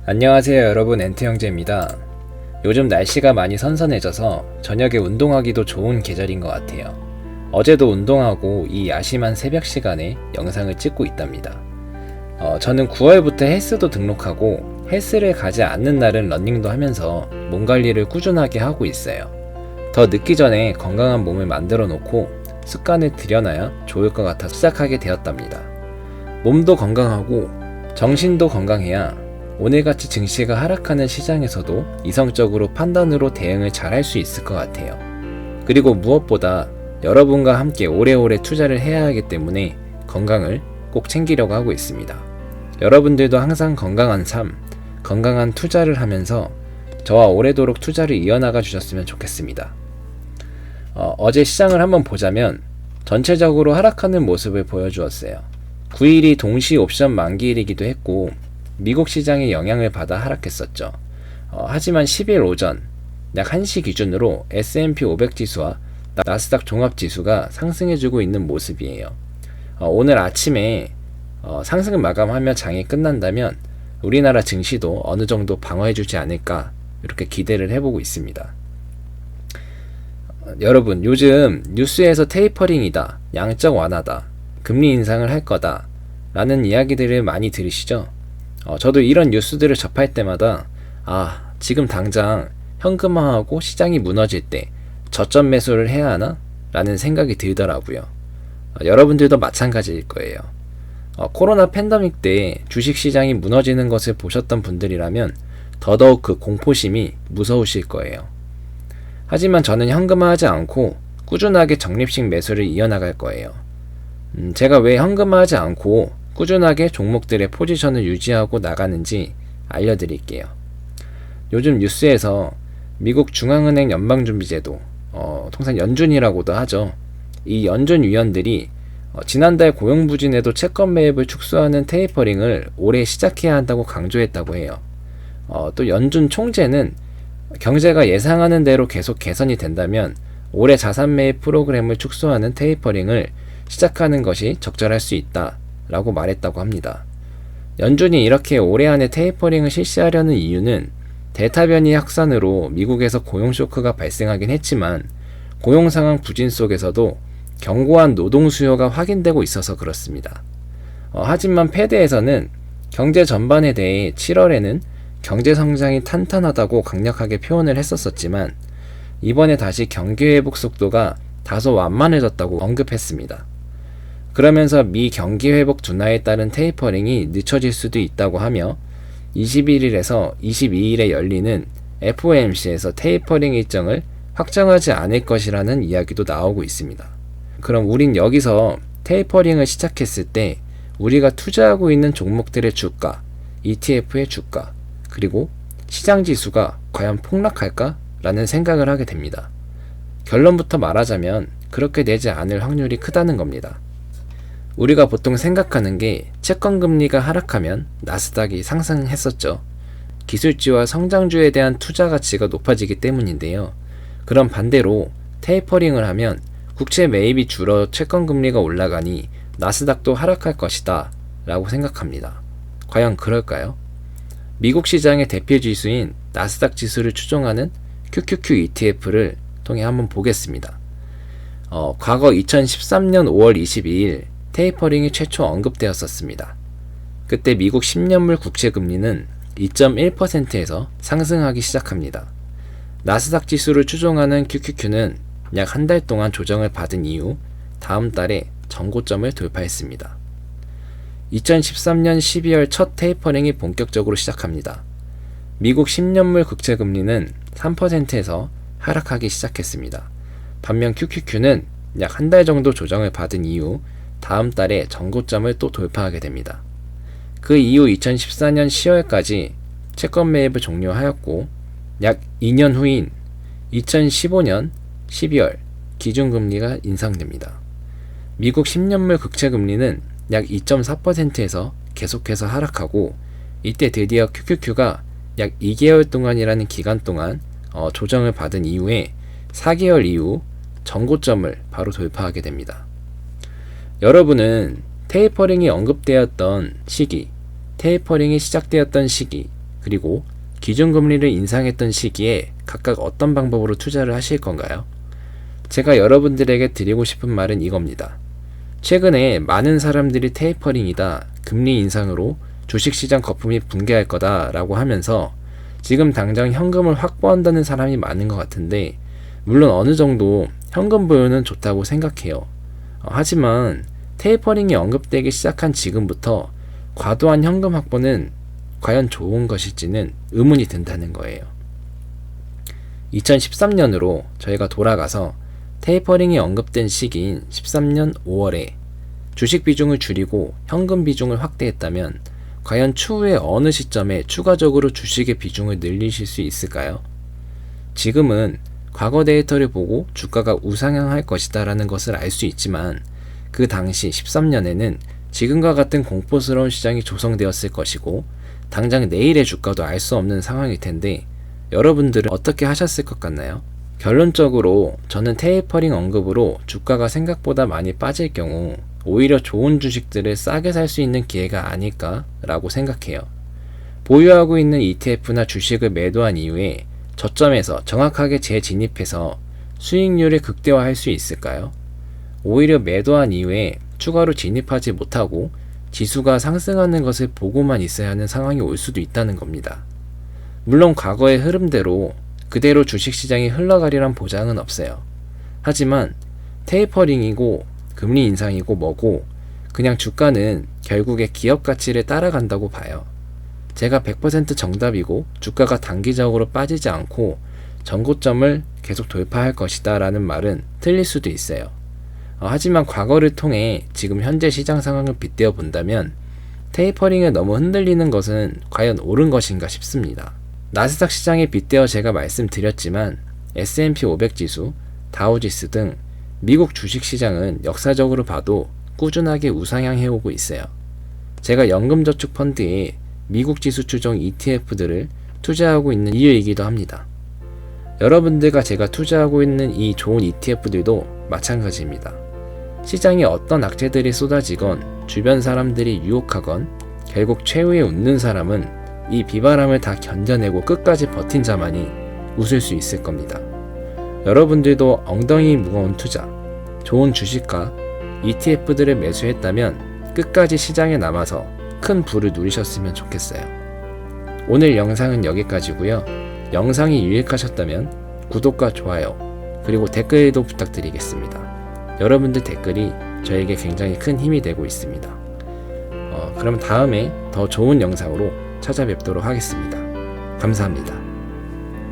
안녕하세요 여러분, 엔트형제입니다. 요즘 날씨가 많이 선선해져서 저녁에 운동하기도 좋은 계절인 것 같아요. 어제도 운동하고 이 야심한 새벽 시간에 영상을 찍고 있답니다. 저는 9월부터 헬스도 등록하고 헬스를 가지 않는 날은 러닝도 하면서 몸 관리를 꾸준하게 하고 있어요. 더 늦기 전에 건강한 몸을 만들어 놓고 습관을 들여놔야 좋을 것 같아 시작하게 되었답니다. 몸도 건강하고 정신도 건강해야 오늘같이 증시가 하락하는 시장에서도 이성적으로 판단으로 대응을 잘 할 수 있을 것 같아요. 그리고 무엇보다 여러분과 함께 오래오래 투자를 해야 하기 때문에 건강을 꼭 챙기려고 하고 있습니다. 여러분들도 항상 건강한 삶, 건강한 투자를 하면서 저와 오래도록 투자를 이어나가 주셨으면 좋겠습니다. 어제 시장을 한번 보자면 전체적으로 하락하는 모습을 보여주었어요. 9일이 동시 옵션 만기일이기도 했고 미국 시장의 영향을 받아 하락했었죠. 하지만 10일 오전 약 1시 기준으로 S&P 500 지수와 나스닥 종합지수가 상승해주고 있는 모습이에요. 오늘 아침에 상승을 마감하며 장이 끝난다면 우리나라 증시도 어느 정도 방어해주지 않을까 이렇게 기대를 해보고 있습니다. 여러분, 요즘 뉴스에서 테이퍼링이다, 양적 완화다, 금리 인상을 할 거다 라는 이야기들을 많이 들으시죠? 저도 이런 뉴스들을 접할 때마다 지금 당장 현금화하고 시장이 무너질 때 저점 매수를 해야 하나? 라는 생각이 들더라고요. 여러분들도 마찬가지일 거예요. 코로나 팬데믹 때 주식시장이 무너지는 것을 보셨던 분들이라면 더더욱 그 공포심이 무서우실 거예요. 하지만 저는 현금화하지 않고 꾸준하게 적립식 매수를 이어나갈 거예요. 제가 왜 현금화하지 않고 꾸준하게 종목들의 포지션을 유지하고 나가는지 알려드릴게요. 요즘 뉴스에서 미국 중앙은행 연방준비제도, 통상 연준이라고도 하죠. 이 연준 위원들이 지난달 고용부진에도 채권 매입을 축소하는 테이퍼링을 올해 시작해야 한다고 강조했다고 해요. 또 연준 총재는 경제가 예상하는 대로 계속 개선이 된다면 올해 자산 매입 프로그램을 축소하는 테이퍼링을 시작하는 것이 적절할 수 있다 라고 말했다고 합니다. 연준이 이렇게 올해 안에 테이퍼링을 실시하려는 이유는 델타 변이 확산으로 미국에서 고용 쇼크가 발생하긴 했지만 고용 상황 부진 속에서도 견고한 노동 수요가 확인되고 있어서 그렇습니다. 하지만 패드에서는 경제 전반에 대해 7월에는 경제 성장이 탄탄하다고 강력하게 표현을 했었지만 이번에 다시 경기 회복 속도가 다소 완만해졌다고 언급했습니다. 그러면서 미 경기 회복 둔화에 따른 테이퍼링이 늦춰질 수도 있다고 하며 21일에서 22일에 열리는 FOMC에서 테이퍼링 일정을 확정하지 않을 것이라는 이야기도 나오고 있습니다. 그럼 우린 여기서 테이퍼링을 시작했을 때 우리가 투자하고 있는 종목들의 주가, ETF의 주가, 그리고 시장 지수가 과연 폭락할까? 라는 생각을 하게 됩니다. 결론부터 말하자면 그렇게 되지 않을 확률이 크다는 겁니다. 우리가 보통 생각하는 게 채권금리가 하락하면 나스닥이 상승했었죠. 기술주와 성장주에 대한 투자 가치가 높아지기 때문인데요. 그럼 반대로 테이퍼링을 하면 국채 매입이 줄어 채권금리가 올라가니 나스닥도 하락할 것이다 라고 생각합니다. 과연 그럴까요? 미국 시장의 대표 지수인 나스닥 지수를 추종하는 QQQ ETF를 통해 한번 보겠습니다. 과거 2013년 5월 22일 테이퍼링이 최초 언급되었었습니다. 그때 미국 10년물 국채 금리는 2.1%에서 상승하기 시작합니다. 나스닥 지수를 추종하는 QQQ는 약 한 달 동안 조정을 받은 이후 다음 달에 전고점을 돌파했습니다. 2013년 12월 첫 테이퍼링이 본격적으로 시작합니다. 미국 10년물 국채 금리는 3%에서 하락하기 시작했습니다. 반면 QQQ는 약 한 달 정도 조정을 받은 이후 다음 달에 전고점을 또 돌파하게 됩니다. 그 이후 2014년 10월까지 채권 매입을 종료하였고 약 2년 후인 2015년 12월 기준금리가 인상됩니다. 미국 10년물 국채금리는 약 2.4%에서 계속해서 하락하고 이때 드디어 QQQ가 약 2개월 동안이라는 기간 동안 조정을 받은 이후에 4개월 이후 전고점을 바로 돌파하게 됩니다. 여러분은 테이퍼링이 언급되었던 시기, 테이퍼링이 시작되었던 시기, 그리고 기준금리를 인상했던 시기에 각각 어떤 방법으로 투자를 하실 건가요? 제가 여러분들에게 드리고 싶은 말은 이겁니다. 최근에 많은 사람들이 테이퍼링이다, 금리 인상으로 주식시장 거품이 붕괴할 거다 라고 하면서 지금 당장 현금을 확보한다는 사람이 많은 것 같은데, 물론 어느 정도 현금 보유는 좋다고 생각해요. 하지만 테이퍼링이 언급되기 시작한 지금부터 과도한 현금 확보는 과연 좋은 것일지는 의문이 든다는 거예요. 2013년으로 저희가 돌아가서 테이퍼링이 언급된 시기인 13년 5월에 주식 비중을 줄이고 현금 비중을 확대했다면 과연 추후에 어느 시점에 추가적으로 주식의 비중을 늘리실 수 있을까요? 지금은 과거 데이터를 보고 주가가 우상향할 것이다 라는 것을 알 수 있지만 그 당시 13년에는 지금과 같은 공포스러운 시장이 조성되었을 것이고 당장 내일의 주가도 알 수 없는 상황일 텐데 여러분들은 어떻게 하셨을 것 같나요? 결론적으로 저는 테이퍼링 언급으로 주가가 생각보다 많이 빠질 경우 오히려 좋은 주식들을 싸게 살 수 있는 기회가 아닐까라고 생각해요. 보유하고 있는 ETF나 주식을 매도한 이후에 저점에서 정확하게 재진입해서 수익률을 극대화할 수 있을까요? 오히려 매도한 이후에 추가로 진입하지 못하고 지수가 상승하는 것을 보고만 있어야 하는 상황이 올 수도 있다는 겁니다. 물론 과거의 흐름대로 그대로 주식시장이 흘러가리란 보장은 없어요. 하지만 테이퍼링이고 금리 인상이고 뭐고 그냥 주가는 결국에 기업 가치를 따라간다고 봐요. 제가 100% 정답이고 주가가 단기적으로 빠지지 않고 전고점을 계속 돌파할 것이다 라는 말은 틀릴 수도 있어요. 하지만 과거를 통해 지금 현재 시장 상황을 빗대어 본다면 테이퍼링에 너무 흔들리는 것은 과연 옳은 것인가 싶습니다. 나스닥 시장에 빗대어 제가 말씀드렸지만 S&P 500 지수, 다우지수 등 미국 주식시장은 역사적으로 봐도 꾸준하게 우상향해오고 있어요. 제가 연금저축펀드에 미국 지수 추종 ETF들을 투자하고 있는 이유이기도 합니다. 여러분들과 제가 투자하고 있는 이 좋은 ETF들도 마찬가지입니다. 시장에 어떤 악재들이 쏟아지건 주변 사람들이 유혹하건 결국 최후에 웃는 사람은 이 비바람을 다 견뎌내고 끝까지 버틴 자만이 웃을 수 있을 겁니다. 여러분들도 엉덩이 무거운 투자, 좋은 주식과 ETF들을 매수했다면 끝까지 시장에 남아서 큰 부를 누리셨으면 좋겠어요. 오늘 영상은 여기까지고요. 영상이 유익하셨다면 구독과 좋아요 그리고 댓글도 부탁드리겠습니다. 여러분들 댓글이 저에게 굉장히 큰 힘이 되고 있습니다. 그럼 다음에 더 좋은 영상으로 찾아뵙도록 하겠습니다. 감사합니다.